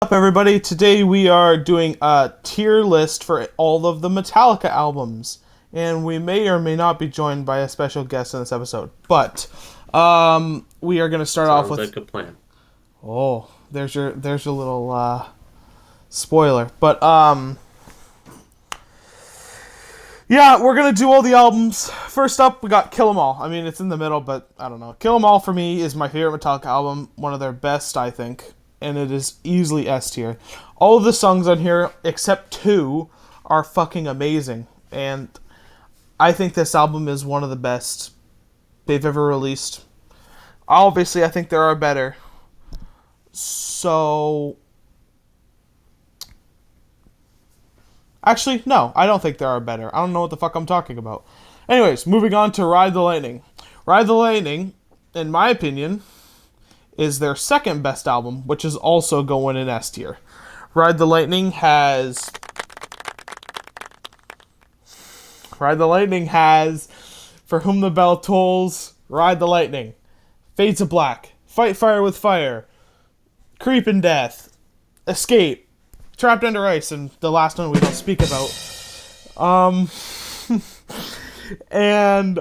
up, everybody? Today we are doing a tier list for all of the Metallica albums, and we may or may not be joined by a special guest in this episode. But we are going to start off Sounds with. like a plan. Oh, there's your little spoiler. But yeah, we're gonna do all the albums. First up, we got Kill 'Em All. I mean, it's in the middle, but I don't know. Kill 'Em All for me is my favorite Metallica album, one of their best, I think, and it is easily S tier. All of the songs on here, except two, are fucking amazing, and I think this album is one of the best they've ever released. Obviously, I think there are better. So, actually, no, I don't think there are better. I don't know what the fuck I'm talking about. Anyways, moving on to Ride the Lightning. Ride the Lightning, in my opinion, is their second best album, which is also going in S tier. Ride the Lightning has For Whom the Bell Tolls, Ride the Lightning, Fades to Black, Fight Fire with Fire, Creep in Death, Escape, Trapped Under Ice, and the last one we don't speak about. And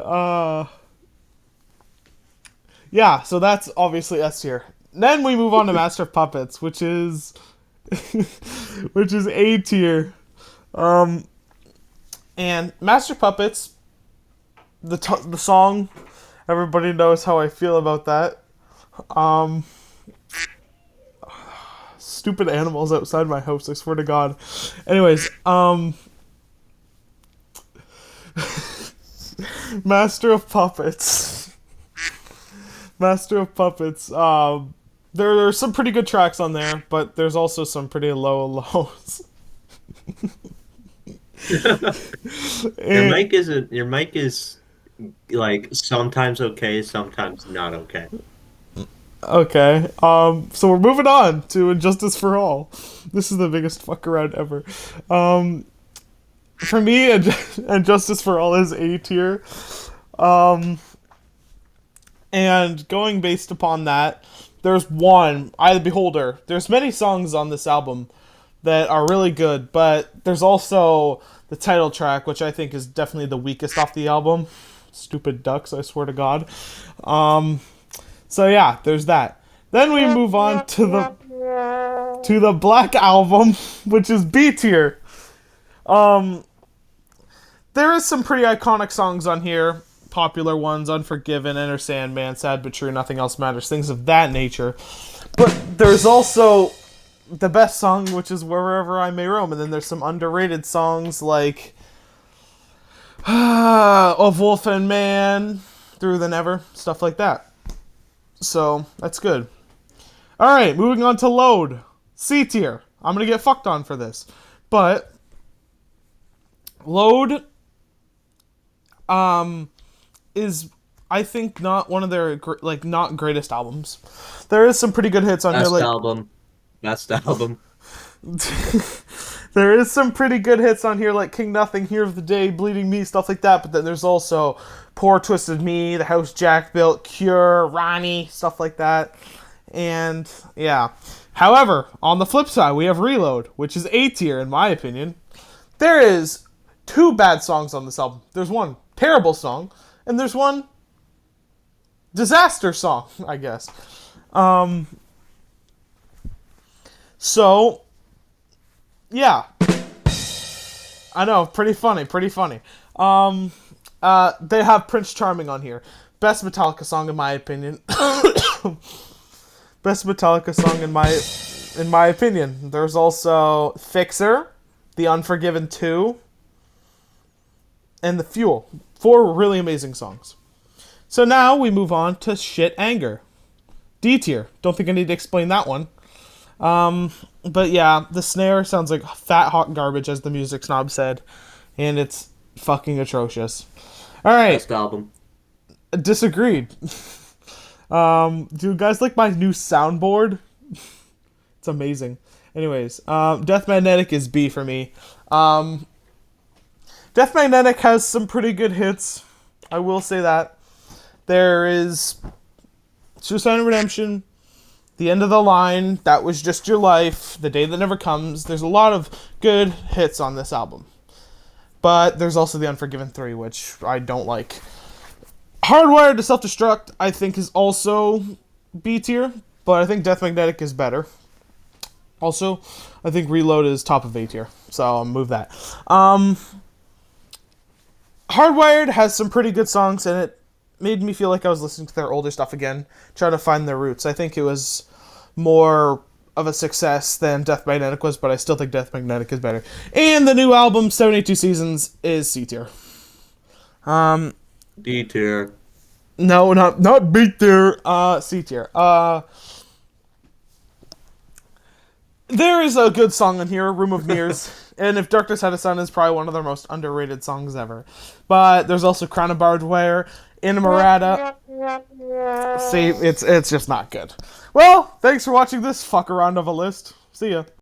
yeah, so that's obviously S tier. Then we move on to Master of Puppets, which is which is A tier. And Master of Puppets, the song, everybody knows how I feel about that. Stupid animals outside my house, I swear to God. Anyways, Master of Puppets. Master of Puppets. There are some pretty good tracks on there, but there's also some pretty low lows. Your mic is like sometimes okay, sometimes not okay. Okay. So we're moving on to Injustice for All. This is the biggest fuck around ever. For me, Injustice for All is A tier. And going based upon that, there's one, I the Beholder. There's many songs on this album that are really good, but there's also the title track, which I think is definitely the weakest off the album. Stupid ducks, I swear to God. So yeah, there's that. Then we move on to the Black Album, which is B tier. There is some pretty iconic songs on here. Popular ones, Unforgiven, Enter Sandman, Sad But True, Nothing Else Matters, things of that nature. But there's also the best song, which is Wherever I May Roam, and then there's some underrated songs like Of Wolf and Man, Through the Never, stuff like that. So, that's good. Alright, moving on to Load. C tier. I'm gonna get fucked on for this. But Load is, I think, not one of their not greatest albums. There is some pretty good hits on here, Best like album. Best album. there is some pretty good hits on here, like King Nothing, Here of the Day, Bleeding Me, stuff like that. But then there's also Poor Twisted Me, The House Jack Built, Cure, Ronnie, stuff like that. And yeah. However, on the flip side, we have Reload, which is A tier in my opinion. There is two bad songs on this album. There's one terrible song, and there's one disaster song, I guess. So, yeah. I know, pretty funny. They have Prince Charming on here. Best Metallica song in my opinion. Best Metallica song in my opinion. There's also Fixer, The Unforgiven 2, and The Fuel. 4 really amazing songs. So now we move on to Shit Anger. D tier. Don't think I need to explain that one. But yeah, the snare sounds like fat hot garbage, as the music snob said, and it's fucking atrocious. All right, Best album. disagreed. Do you guys like my new soundboard? It's amazing. Anyways, Death Magnetic is B for me. Death Magnetic has some pretty good hits. I will say that. There is Suicide and Redemption, The End of the Line, That Was Just Your Life, The Day That Never Comes. There's a lot of good hits on this album. But there's also The Unforgiven 3, which I don't like. Hardwired to Self-Destruct, I think, is also B tier, but I think Death Magnetic is better. Also, I think Reload is top of A tier, so I'll move that. Hardwired has some pretty good songs, and it made me feel like I was listening to their older stuff again, trying to find their roots. I think it was more of a success than Death Magnetic was, but I still think Death Magnetic is better. And the new album, 72 Seasons, is C tier. D tier. No, not B tier. C tier. There is a good song in here, Room of Mirrors. And If Darkness Had a Sun is probably one of their most underrated songs ever. But there's also Crown of Barbed Wire, Inamorata. See, it's just not good. Well, thanks for watching this fuck around of a list. See ya.